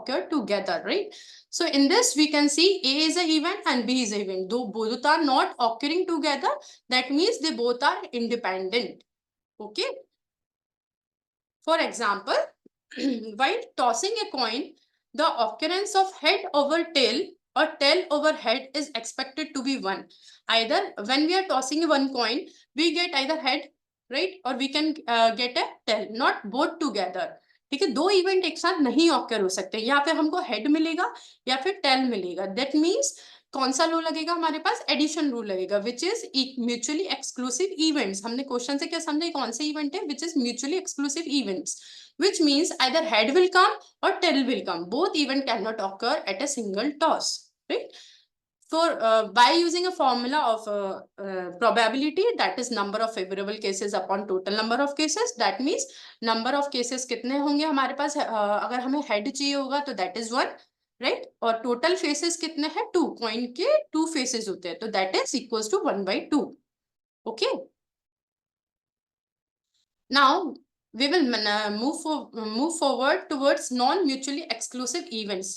occur together, right? So in this, we can see A is an event and B is an event. Though both are not occurring together, that means they both are independent. Okay. For example, while tossing a coin, the occurrence of head over tail or tail over head is expected to be 1. Either when we are tossing one coin, we get either head, right, or we can get a tail, not both together. ठीक है, दो event एक साथ नहीं occur हो सकते, यहाँ पे हमको हेड मिलेगा या फिर टेल मिलेगा. दैट मीन्स कौन सा रूल लगेगा हमारे पास? एडिशन रूल लगेगा, which is mutually exclusive events. हमने क्वेश्चन से क्या समझा, कौन से इवेंट है? Which is mutually exclusive events, which means either head will come or tail will come. Both event cannot occur at a single toss, right? For by using a formula of probability, that is number of favorable cases upon total number of cases. That means number of cases कितने होंगे हमारे पास, अगर हमें head चाहिए होगा तो that is 1, right? और total faces कितने हैं? 2. Coin के 2 faces होते हैं, तो that is equals to 1/2. Okay. Now we will move forward towards non-mutually exclusive events.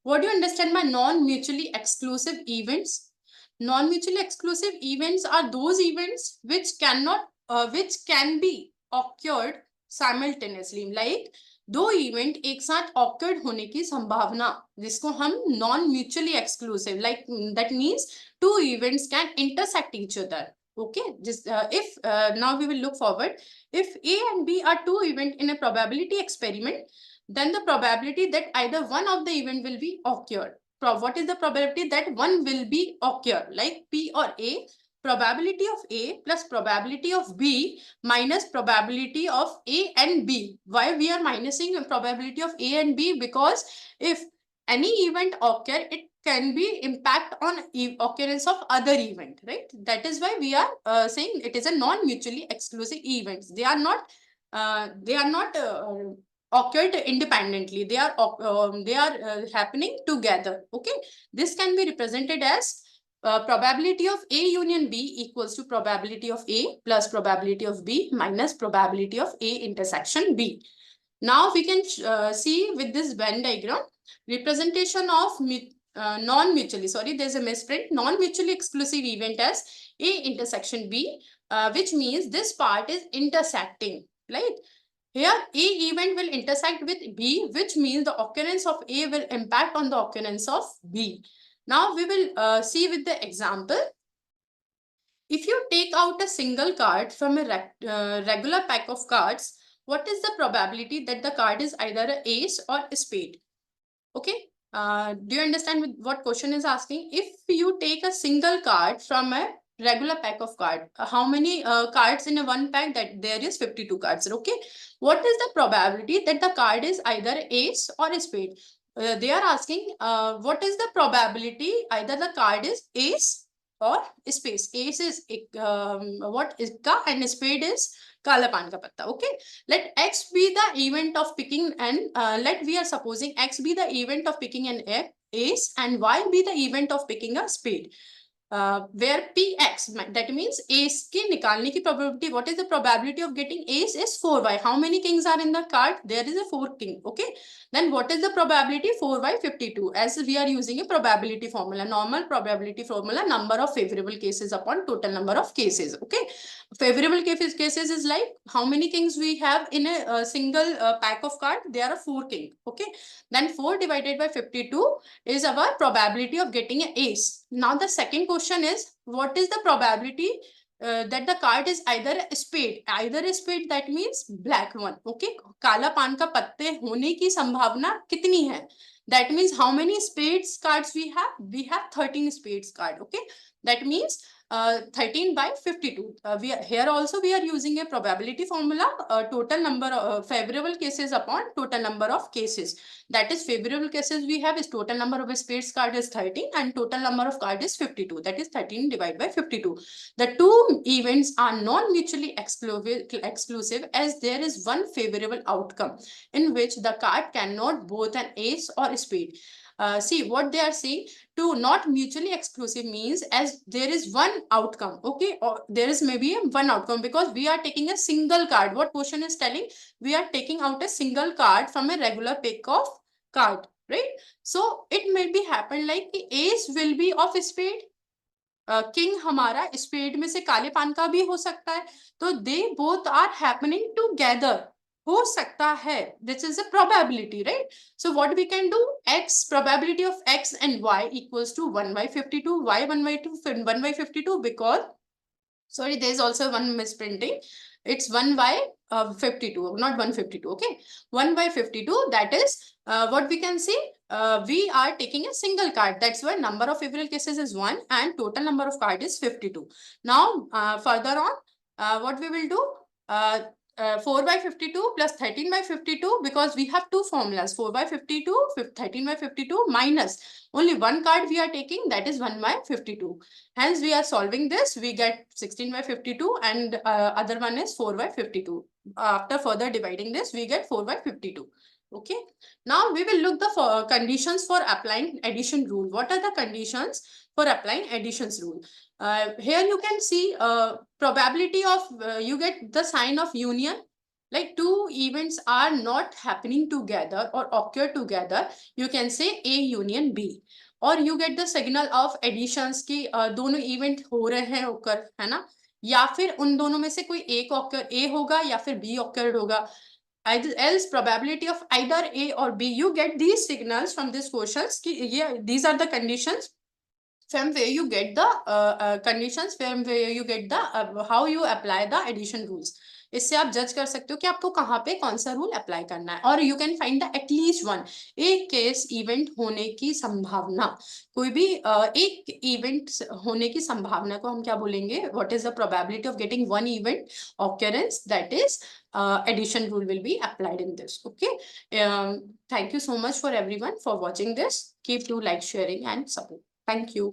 What do you understand by non-mutually exclusive events? Non-mutually exclusive events are those events which can be occurred simultaneously. Like दो event एक साथ occurred होने की संभावना, जिसको हम non mutually exclusive, like that means two events can intersect each other. Okay, just if now we will look forward. If A and B are two events in a probability experiment, then the probability that either one of the event will be occurred. What is the probability that one will be occurred? Like P or A, probability of A plus probability of B minus probability of A and B. Why we are minusing probability of A and B? Because if any event occur, it can be impact on occurrence of other event, right? That is why we are saying it is a non-mutually exclusive events. They are not occurred independently. They are happening together. Okay, this can be represented as probability of A union B equals to probability of A plus probability of B minus probability of A intersection B. Now we can see with this Venn diagram representation of non-mutually, sorry, there's a misprint, non-mutually exclusive event as A intersection B, which means this part is intersecting, right? Here A event will intersect with B, which means the occurrence of A will impact on the occurrence of B. Now we will see with the example. If you take out a single card from a regular pack of cards, what is the probability that the card is either an ace or a spade? Okay. Do you understand what question is asking? If you take a single card from a regular pack of cards, how many cards in a one pack? That there is 52 cards. Okay. What is the probability that the card is either ace or a spade? They are asking what is the probability either the card is ace or space. Ace is what is ka and spade is kala pan ka patta. Okay, let X be the event of picking and let we are supposing X be the event of picking an ace and Y be the event of picking a spade. Where Px, that means ace के निकालने की probability, what is the probability of getting ace is 4y. How many kings are in the card? There is a 4 king. Okay, then what is the probability? 4y 52, as we are using a probability formula, normal probability formula, number of favorable cases upon total number of cases. Okay, favorable cases is like how many kings we have in a single pack of card? There are 4 kings. Okay, then 4 divided by 52 is our probability of getting an ace. Now the second question is, what is the probability that the card is either a spade? Either a spade, that means black one. Okay, काला पान का पत्ते होने की संभावना कितनी है? That means how many spades cards we have? We have 13 spades card. Okay, that means 13 by 52. Here also we are using a probability formula, total number of favorable cases upon total number of cases. That is favorable cases we have is total number of spades card is 13 and total number of card is 52. That is 13 divided by 52. The two events are non-mutually exclusive as there is one favorable outcome in which the card cannot both an ace or a spade. See what they are saying, to not mutually exclusive means as there is one outcome. Okay, or there is maybe one outcome because we are taking a single card. What question is telling? We are taking out a single card from a regular pack of card. right? So it may be happen like ace will be of spade, king हमारा spade में से काले पान का भी हो सकता है, तो they both are happening together, हो सकता है, this is a probability, right? So what we can do, x probability of x and y equals to 1/52, why 1/52 because, sorry, there is also one misprinting, it's 1/52, not 152, okay, 1/52, that is what we can see, we are taking a single card, that's why number of favorable cases is 1 and total number of card is 52. Now further on, what we will do, 4/52 plus 13/52, because we have two formulas, 4/52, 13/52 minus only one card we are taking, that is 1/52. Hence, we are solving this. We get 16/52 and other one is 4/52. After further dividing this, we get 4/52. Okay. Now, we will look the conditions for applying addition rule. What are the conditions for applying additions rule? Here you can see probability of, you get the sign of union. Like two events are not happening together or occur together. You can say A union B. और you get the signal of additions की दोनों event हो रहे हैं ओकर, है ना, या फिर उन दोनों में से कोई एक ऑकर ए होगा या फिर बी ऑकर्ड होगा, else probability of either A or B. You get these signals from these questions कि ये these are the conditions from where you get the conditions, from where you get the how you apply the addition rules. इससे आप जज कर सकते हो कि आपको कहाँ पे कौन सा रूल अप्लाई करना है, और you can find the at least one, एक केस इवेंट होने की संभावना, कोई भी एक इवेंट होने की संभावना को हम क्या बोलेंगे, what is the probability of getting one event occurrence, that is addition rule will be applied in this. Okay, thank you so much for everyone for watching this. Keep to like, sharing and support. Thank you.